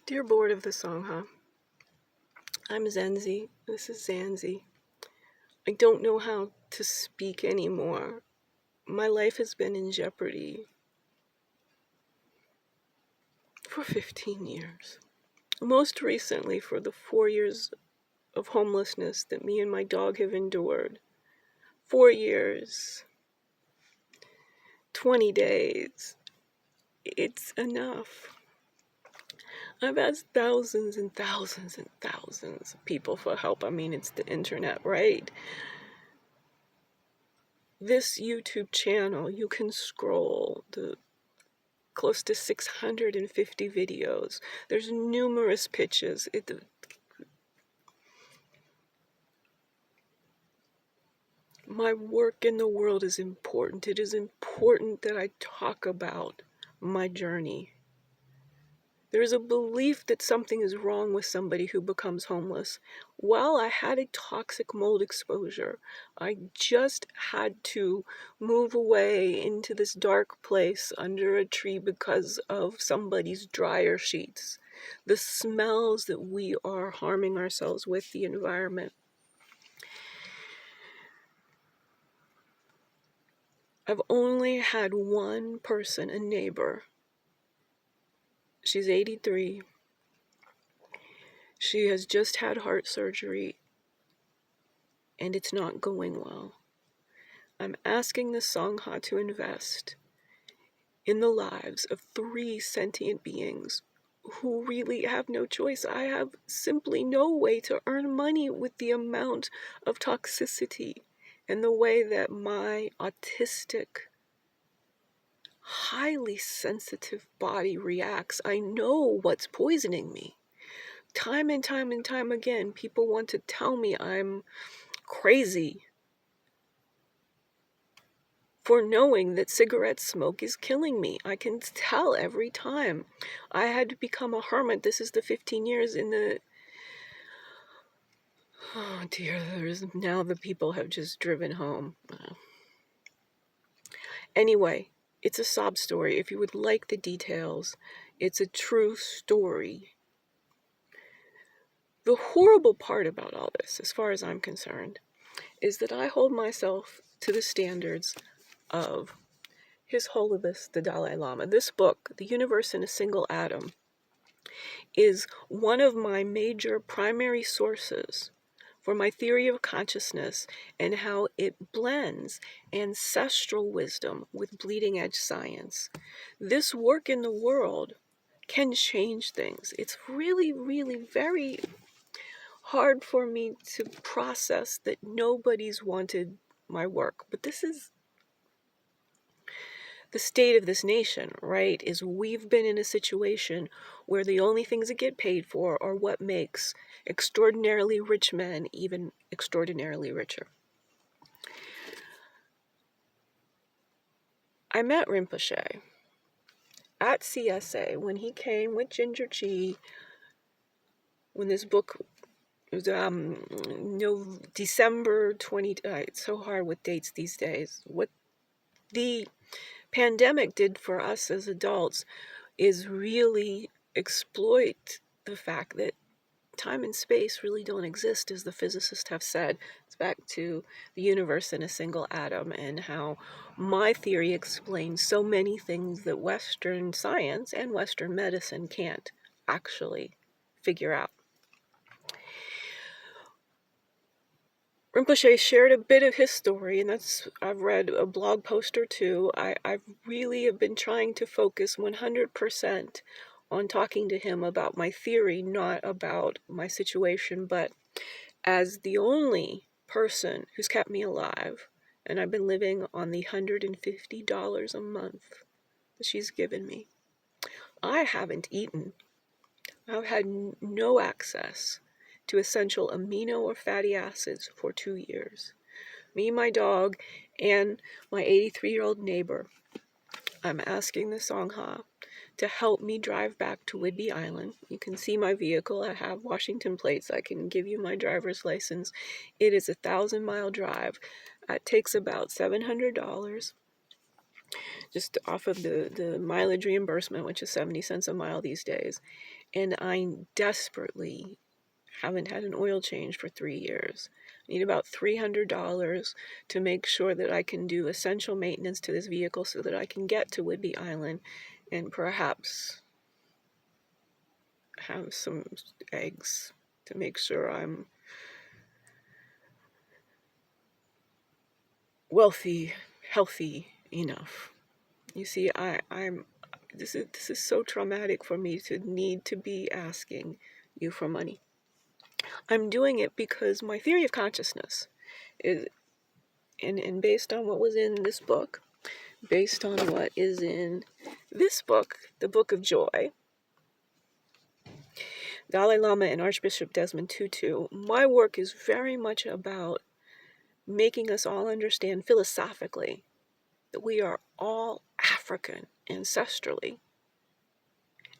Dear Board of the Sangha, I'm Zenzi. This is Zanzi. I don't know how to speak anymore. My life has been in jeopardy for 15 years. Most recently for the 4 years of homelessness that me and my dog have endured. 4 years, 20 days. It's enough. I've asked thousands and thousands and thousands of people for help. I mean, it's the internet, right? This YouTube channel, you can scroll the close to 650 videos. There's numerous pitches. My work in the world is important. It is important that I talk about my journey. There is a belief that something is wrong with somebody who becomes homeless. Well, I had a toxic mold exposure. I just had to move away into this dark place under a tree because of somebody's dryer sheets. The smells that we are harming ourselves with, the environment. I've only had one person, a neighbor. She's 83. She has just had heart surgery, and it's not going well. I'm asking the Sangha to invest in the lives of 3 sentient beings who really have no choice. I have simply no way to earn money with the amount of toxicity and the way that my autistic, highly sensitive body reacts. I know what's poisoning me. Time and time and time again, people want to tell me I'm crazy for knowing that cigarette smoke is killing me. I can tell every time. I had to become a hermit. This is the 15 years in the... Oh dear, now the people have just driven home. Anyway, it's a sob story. If you would like the details, it's a true story. The horrible part about all this, as far as I'm concerned, is that I hold myself to the standards of His Holiness the Dalai Lama. This book, The Universe in a Single Atom, is one of my major primary sources for my theory of consciousness and how it blends ancestral wisdom with bleeding edge science. This work in the world can change things. It's really, really very hard for me to process that nobody's wanted my work. But this is the state of this nation, right? Is we've been in a situation where the only things that get paid for are what makes extraordinarily rich men even extraordinarily richer. I met Rinpoche at CSA when he came with Ginger Chi, when this book was December 20, it's so hard with dates these days. What the pandemic did for us as adults is really exploit the fact that time and space really don't exist, as the physicists have said. It's back to the universe in a single atom and how my theory explains so many things that Western science and Western medicine can't actually figure out. Rinpoche shared a bit of his story, and I've read a blog post or two. I really have been trying to focus 100% on talking to him about my theory, not about my situation, but as the only person who's kept me alive, and I've been living on the $150 a month that she's given me. I haven't eaten. I've had no access to essential amino or fatty acids for 2 years. Me, my dog, and my 83-year-old neighbor. I'm asking the Sangha to help me drive back to Whidbey Island. You can see my vehicle. I have Washington plates. I can give you my driver's license. It is a 1,000-mile drive. It takes about $700. just off of the mileage reimbursement, which is 70 cents a mile these days. And I desperately haven't had an oil change for 3 years. I need about $300 to make sure that I can do essential maintenance to this vehicle so that I can get to Whidbey Island and perhaps have some eggs to make sure I'm wealthy, healthy enough. You see, this is so traumatic for me to need to be asking you for money. I'm doing it because my theory of consciousness is, and based on what was in this book, based on what is in this book, the Book of Joy, Dalai Lama and Archbishop Desmond Tutu, my work is very much about making us all understand philosophically that we are all African ancestrally.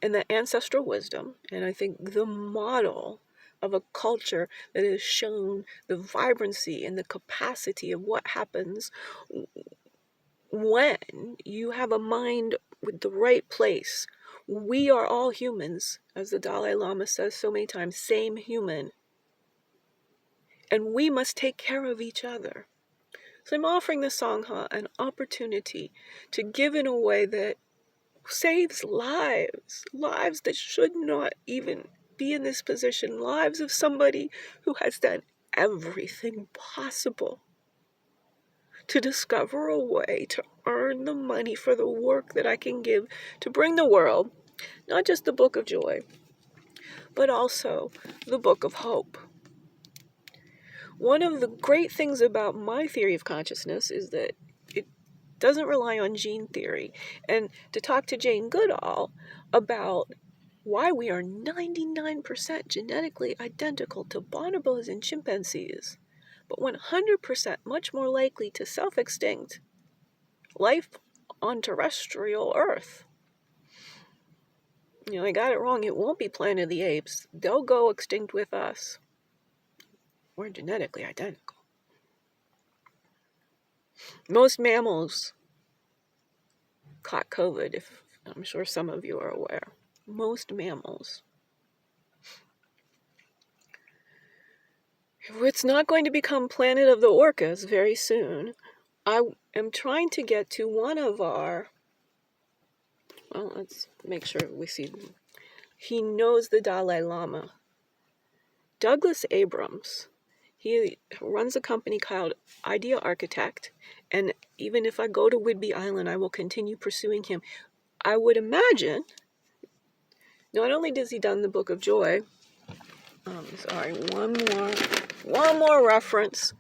And the ancestral wisdom, and I think the model of a culture that has shown the vibrancy and the capacity of what happens when you have a mind with the right place. We are all humans, as the Dalai Lama says so many times, same human. And we must take care of each other. So I'm offering the Sangha an opportunity to give in a way that saves lives that should not even be in this position, lives of somebody who has done everything possible to discover a way to earn the money for the work that I can give to bring the world, not just the Book of Joy, but also the Book of Hope. One of the great things about my theory of consciousness is that it doesn't rely on gene theory. And to talk to Jane Goodall about why we are 99% genetically identical to bonobos and chimpanzees, but 100% much more likely to self-extinct life on terrestrial Earth. I got it wrong. It won't be Planet of the Apes. They'll go extinct with us. We're genetically identical. Most mammals caught COVID, if I'm sure some of you are aware. Most mammals. It's not going to become Planet of the Orcas very soon. I am trying to get to one of our, well, let's make sure we see. He knows the Dalai Lama. Douglas Abrams. He runs a company called Idea Architect, and even if I go to Whidbey Island, I will continue pursuing him. I would imagine, not only does he done the Book of Joy, one more reference.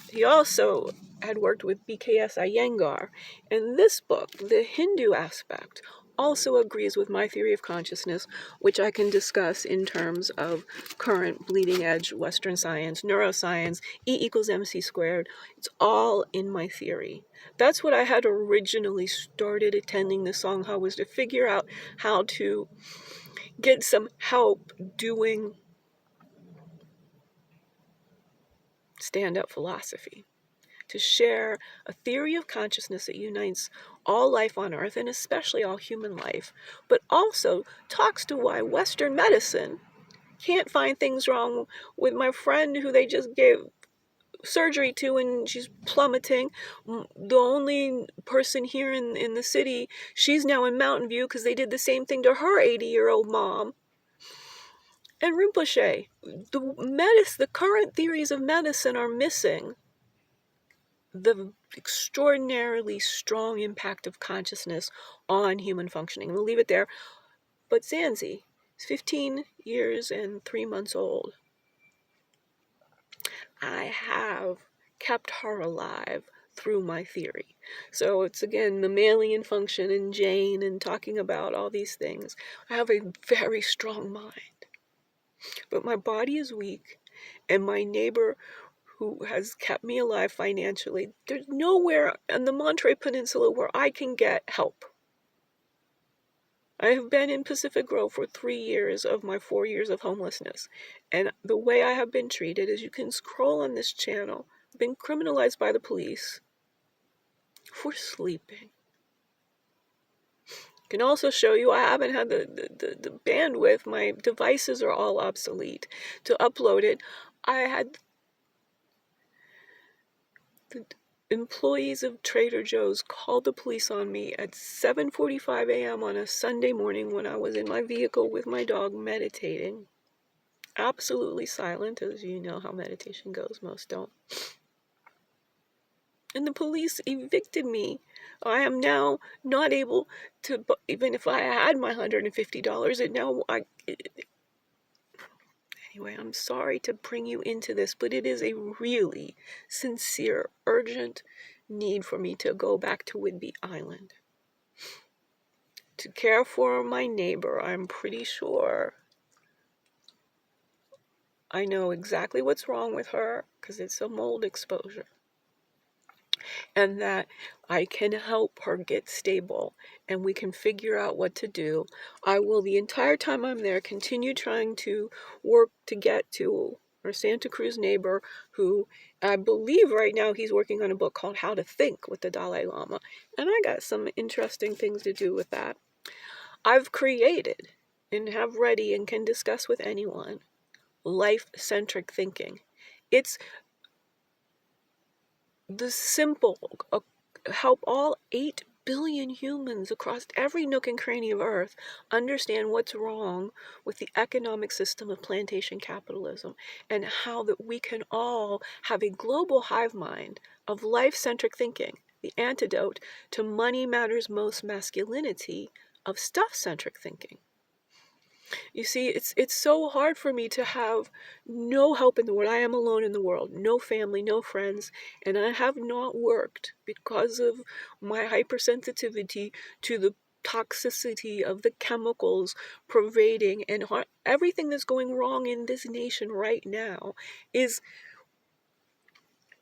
He also had worked with BKS Iyengar, and this book, the Hindu aspect, also agrees with my theory of consciousness, which I can discuss in terms of current bleeding edge Western science, neuroscience, E equals MC squared. It's all in my theory. That's what I had originally started attending the Sangha, was to figure out how to get some help doing stand-up philosophy, to share a theory of consciousness that unites all life on Earth, and especially all human life, but also talks to why Western medicine can't find things wrong with my friend who they just gave surgery to and she's plummeting. The only person here in the city, she's now in Mountain View because they did the same thing to her 80-year-old mom. And Rinpoche, the current theories of medicine are missing the extraordinarily strong impact of consciousness on human functioning. We'll leave it there. But Zanzi is 15 years and 3 months old. I have kept her alive through my theory. So it's again mammalian function and Jane and talking about all these things. I have a very strong mind. But my body is weak, and my neighbor who has kept me alive financially, there's nowhere on the Monterey Peninsula where I can get help. I have been in Pacific Grove for 3 years of my 4 years of homelessness. And the way I have been treated is, you can scroll on this channel, I've been criminalized by the police for sleeping. Can also show you I haven't had the bandwidth. My devices are all obsolete to upload it. I had the employees of Trader Joe's called the police on me at 7:45 a.m. on a Sunday morning when I was in my vehicle with my dog meditating. Absolutely silent, as you know how meditation goes. Most don't. And the police evicted me. I am now not able to, even if I had my $150, anyway, I'm sorry to bring you into this, but it is a really sincere, urgent need for me to go back to Whidbey Island. To care for my neighbor, I'm pretty sure I know exactly what's wrong with her, because it's a mold exposure. And that I can help her get stable and we can figure out what to do. I will, the entire time I'm there, continue trying to work to get to our Santa Cruz neighbor, who I believe right now he's working on a book called How to Think with the Dalai Lama. And I got some interesting things to do with that. I've created and have ready and can discuss with anyone Life-Centric Thinking. It's the simple, help all 8 billion humans across every nook and cranny of Earth understand what's wrong with the economic system of plantation capitalism, and how that we can all have a global hive mind of life-centric thinking, the antidote to money matters most masculinity of stuff-centric thinking. You see, it's so hard for me to have no help in the world. I am alone in the world, no family, no friends, and I have not worked because of my hypersensitivity to the toxicity of the chemicals pervading and everything that's going wrong in this nation right now is,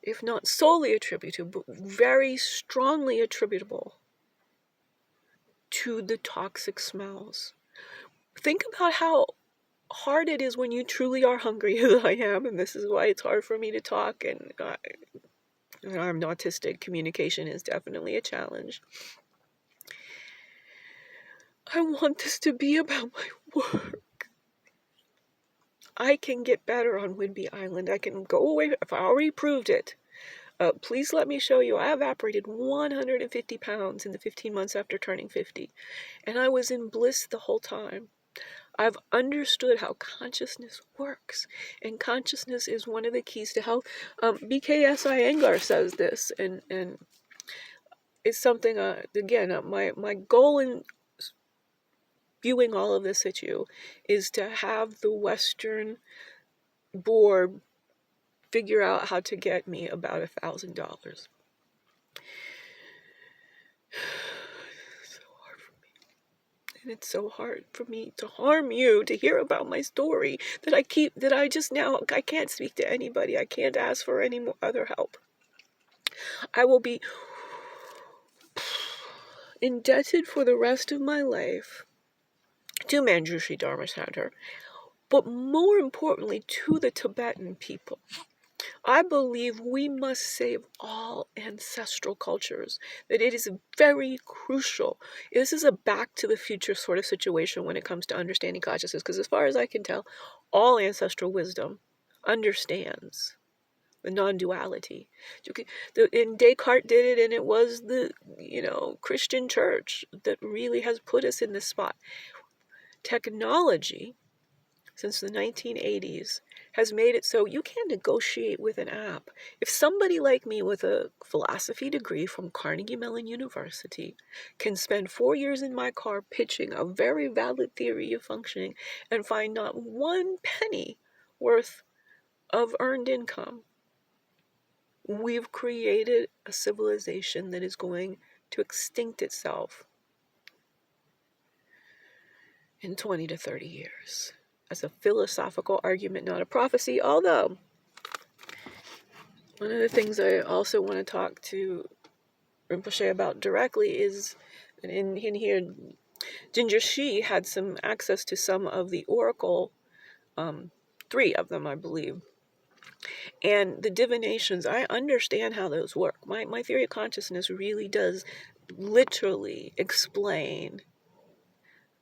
if not solely attributable, very strongly attributable to the toxic smells. Think about how hard it is when you truly are hungry, as I am, and this is why it's hard for me to talk, and I'm autistic. Communication is definitely a challenge. I want this to be about my work. I can get better on Whidbey Island. I can go away. If I already proved it, please let me show you. I evaporated 150 pounds in the 15 months after turning 50, and I was in bliss the whole time. I've understood how consciousness works, and consciousness is one of the keys to health. BKS Iyengar says this, and it's something, again, my goal in viewing all of this at you is to have the Western board figure out how to get me about $1,000. And it's so hard for me to harm you, to hear about my story, that I can't speak to anybody. I can't ask for any more other help. I will be indebted for the rest of my life to Manjushri Dharma Center, but more importantly to the Tibetan people. I believe we must save all ancestral cultures, that it is very crucial. This is a back to the future sort of situation when it comes to understanding consciousness, because as far as I can tell, all ancestral wisdom understands the non-duality. And Descartes did it, and it was the Christian church that really has put us in this spot. Technology, since the 1980s, has made it so you can't negotiate with an app. If somebody like me with a philosophy degree from Carnegie Mellon University can spend 4 years in my car pitching a very valid theory of functioning and find not one penny worth of earned income, we've created a civilization that is going to extinct itself in 20 to 30 years. As a philosophical argument, not a prophecy, although one of the things I also want to talk to Rinpoche about directly is, in here, Ginger Shi had some access to some of the oracle, 3 of them, I believe, and the divinations. I understand how those work. My theory of consciousness really does literally explain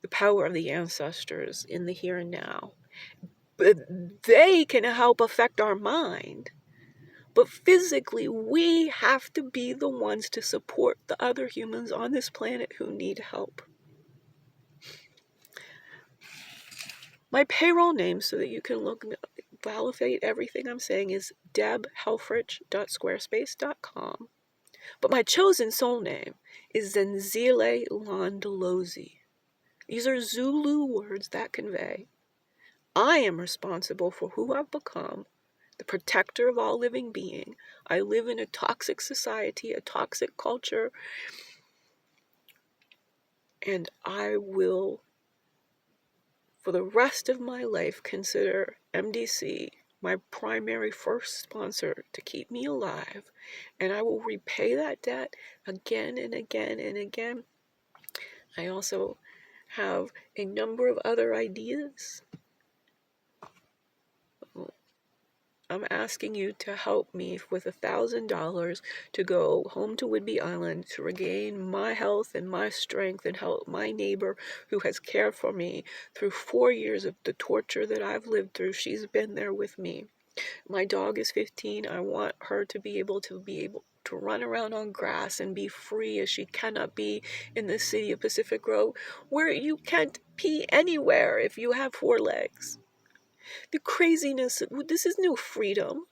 the power of the ancestors in the here and now. But they can help affect our mind. But physically, we have to be the ones to support the other humans on this planet who need help. My payroll name, so that you can validate everything I'm saying, is DebHelfrich.squarespace.com. But my chosen soul name is Zenzile Landalozi. These are Zulu words that convey I am responsible for who I've become, the protector of all living being. I live in a toxic society, a toxic culture, and I will, for the rest of my life, consider MDC my primary first sponsor to keep me alive, and I will repay that debt again and again and again. I also have a number of other ideas. I'm asking you to help me with $1,000 to go home to Whidbey Island to regain my health and my strength and help my neighbor who has cared for me through 4 years of the torture that I've lived through. She's been there with me. My dog is 15. I want her to be able to run around on grass and be free, as she cannot be in the city of Pacific Grove, where you can't pee anywhere if you have 4 legs. The craziness, this is no freedom.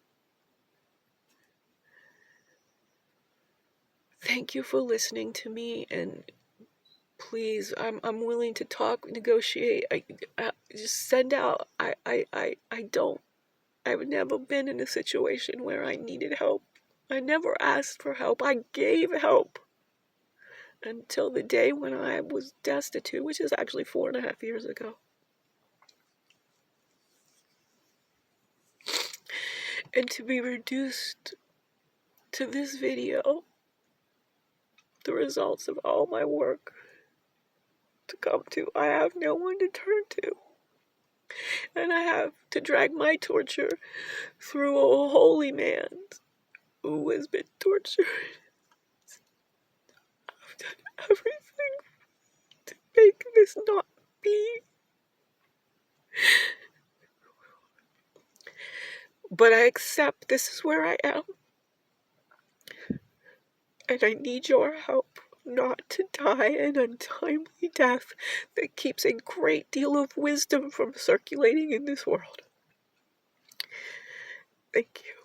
Thank you for listening to me, and please, I'm willing to talk, negotiate. Just send out. I've never been in a situation where I needed help. I never asked for help. I gave help until the day when I was destitute, which is actually 4.5 years ago. And to be reduced to this video, the results of all my work to come to, I have no one to turn to. And I have to drag my torture through a holy man who has been tortured. I've done everything to make this not be. But I accept this is where I am. And I need your help not to die an untimely death that keeps a great deal of wisdom from circulating in this world. Thank you.